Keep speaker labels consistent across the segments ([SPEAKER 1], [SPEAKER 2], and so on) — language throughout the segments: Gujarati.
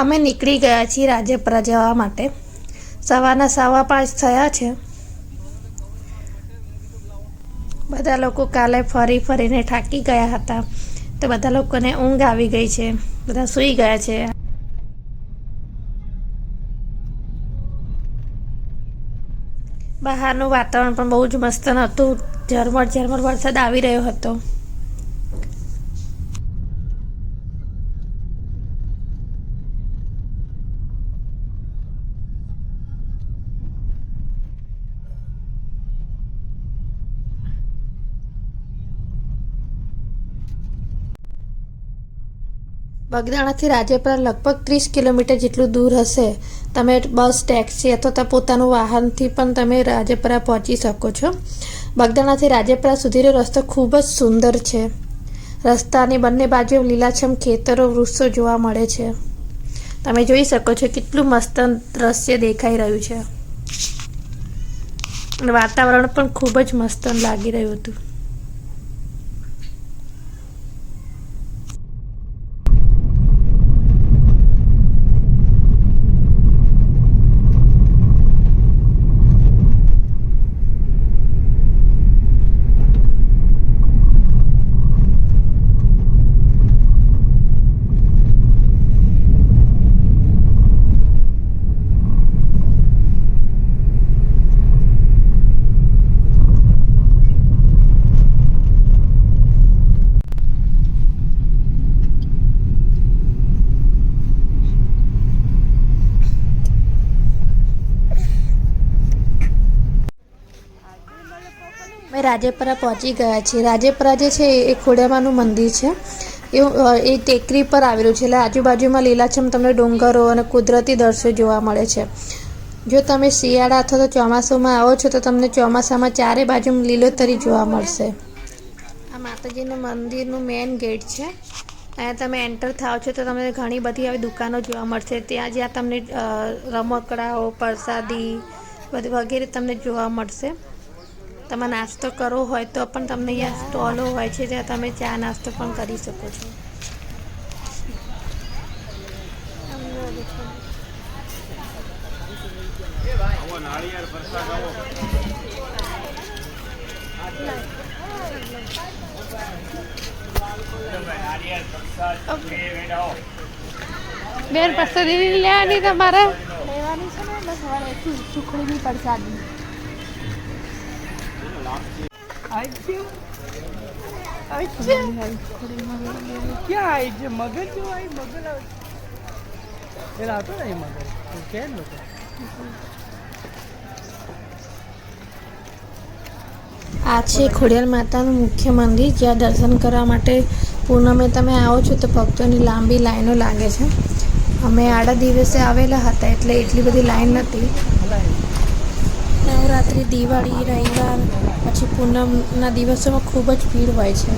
[SPEAKER 1] અમે નીકળી ગયા છીએ રાજપરા જવા માટે. સવારના 5:15 થયા છે. બધા લોકો કાલે ફરીને થાકી ગયા હતા, તો બધા લોકોને ઊંઘ આવી ગઈ છે. બધા સૂઈ ગયા છે. બહારનું વાતાવરણ પણ બહુ જ મસ્ત હતું. ઝરમર વરસાદ આવી રહ્યો હતો. બગદાણાથી રાજપરા લગભગ 30 કિલોમીટર જેટલું દૂર હશે. તમે બસ, ટેક્સી અથવા પોતાનું વાહનથી પણ તમે રાજપરા પહોંચી શકો છો. બગદાણાથી રાજપરા સુધીનો રસ્તો ખૂબ જ સુંદર છે. રસ્તાની બંને બાજુ લીલાછમ ખેતરો, વૃક્ષો જોવા મળે છે. તમે જોઈ શકો છો કેટલું મસ્ત દ્રશ્ય દેખાઈ રહ્યું છે. અને વાતાવરણ પણ ખૂબ જ મસ્ત લાગી રહ્યું હતું. અમે રાજપરા પહોંચી ગયા છીએ. રાજપરા જે છે એ ખોડિયારમાંનું મંદિર છે. એ ટેકરી પર આવેલું છે, એટલે આજુબાજુમાં લીલાછમ તમને ડુંગરો અને કુદરતી દ્રશ્યો જોવા મળે છે. જો તમે શિયાળા અથવા તો ચોમાસામાં આવો છો તો તમને ચોમાસામાં ચારે બાજુ લીલોતરી જોવા મળશે. આ માતાજીનું મંદિરનું મેઇન ગેટ છે. અહીંયા તમે એન્ટર થાવ છો તો તમને ઘણી બધી આવી દુકાનો જોવા મળશે. જ્યાં તમને રમકડાઓ, પ્રસાદી વગેરે તમને જોવા મળશે. તમે નાસ્તો કરવો હોય તો પણ તમને અહીંયા સ્ટોલો હોય છે, જ્યાં તમે ચા નાસ્તો પણ કરી શકો છો. બેન પ્રસાદી લેવાની તમારે લેવાની છે ને, બસ હવે સુખડીની પ્રસાદી. આ છે ખોડિયાર માતાનું મુખ્ય મંદિર, જ્યાં દર્શન કરવા માટે પૂનમે તમે આવો છો તો ભક્તોની લાંબી લાઈનો લાગે છે. અમે આડા દિવસે આવેલા હતા એટલે એટલી બધી લાઈન નથી. નવરાત્રિ, દિવાળી, રવિવાર પછી પૂનમના દિવસોમાં ખૂબ જ ભીડ હોય છે.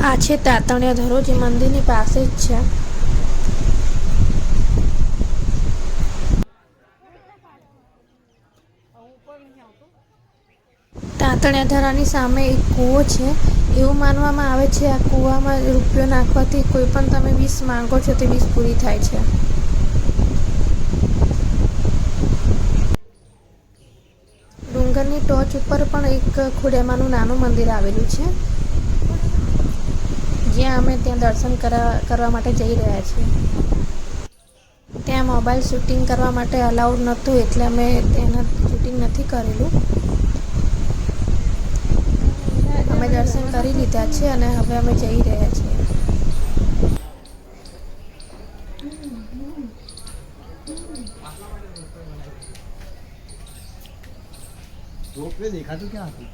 [SPEAKER 1] આ છે તાતણિયા ધરો, જે મંદિરની પાસે જ છે. તાતણિયા ધરાની સામે એક કૂવો છે. એવું માનવામાં આવે છે આ કૂવામાં રૂપિયો નાખવાથી કોઈ પણ તમે વિશ માંગો છો તે વિશ પૂરી થાય છે. ડુંગરની ટોચ ઉપર પણ એક ખોડિયારમાંનું નાનું મંદિર આવેલું છે, જ્યાં અમે ત્યાં દર્શન કરવા માટે જઈ રહ્યા છીએ. ત્યાં મોબાઈલ શૂટિંગ કરવા માટે અલાઉડ નહોતું, એટલે અમે તેના શૂટિંગ નથી કરેલું. અમે દર્શન કરી લીધા છે અને હવે અમે જઈ રહ્યા છીએ.
[SPEAKER 2] દેખાતું ક્યાં હતું?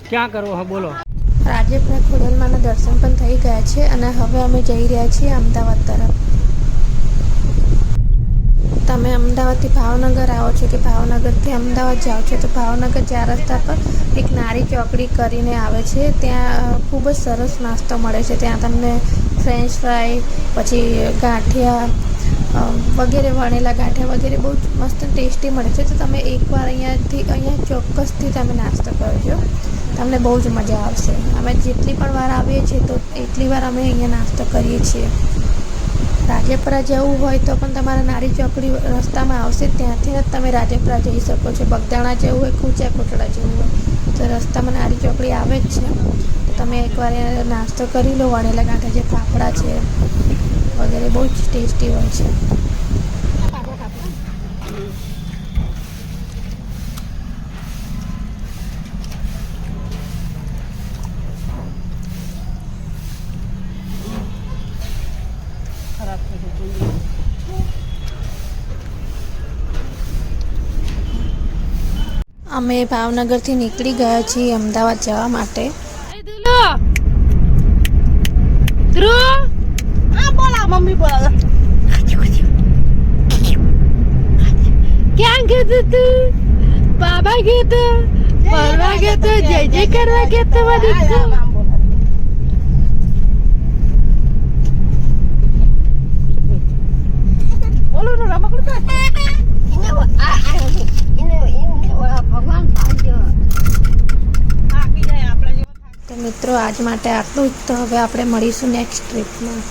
[SPEAKER 3] ક્યાં કરવો હા બોલો.
[SPEAKER 1] રાજપીપળા ખોડિયારમાંના દર્શન પણ થઈ ગયા છે અને હવે અમે જઈ રહ્યા છીએ અમદાવાદ તરફ. તમે અમદાવાદથી ભાવનગર આવો છો કે ભાવનગરથી અમદાવાદ જાઓ છો તો ભાવનગર 4 રસ્તા પર એક નારી ચોકડી કરીને આવે છે. ત્યાં ખૂબ જ સરસ નાસ્તો મળે છે. ત્યાં તમને ફ્રેન્ચ ફ્રાય, પછી ગાંઠિયા વગેરે, વણેલા ગાંઠિયા વગેરે બહુ જ મસ્ત ટેસ્ટી મળે છે. તો તમે એકવાર અહીંયા ચોક્કસથી તમે નાસ્તો કરજો, તમને બહુ જ મજા આવશે. અમે જેટલી પણ વાર આવીએ છીએ તો એટલી વાર અમે અહીંયા નાસ્તો કરીએ છીએ. રાજપીપળા જવું હોય તો પણ તમારા નારી ચોકડી રસ્તામાં આવશે, ત્યાંથી જ તમે રાજપીપળા જઈ શકો છો. બગદાણા જવું હોય, કુચા કોટડા જવું હોય તો રસ્તામાં નારી ચોકડી આવે જ છે. તો તમે એકવાર નાસ્તો કરી લો. વણેલા ગાંઠિયા જે ફાફડા છે વગેરે બહુ જ ટેસ્ટી હોય છે. અમે ભાવનગરથી નીકળી ગયા છીએ અમદાવાદ જવા માટે.
[SPEAKER 4] મમ્મી બોલા
[SPEAKER 1] ક્યાં ગયો તું? બાબા ગયો તો, ફરવા ગયો તો, જય જય કરવા ગયો તો.
[SPEAKER 4] બોલો ને રમકડું ભગવાન
[SPEAKER 1] તો મિત્રો આજ માટે આટલું જ. તો હવે આપણે મળીશું નેક્સ્ટ ટ્રીપમાં.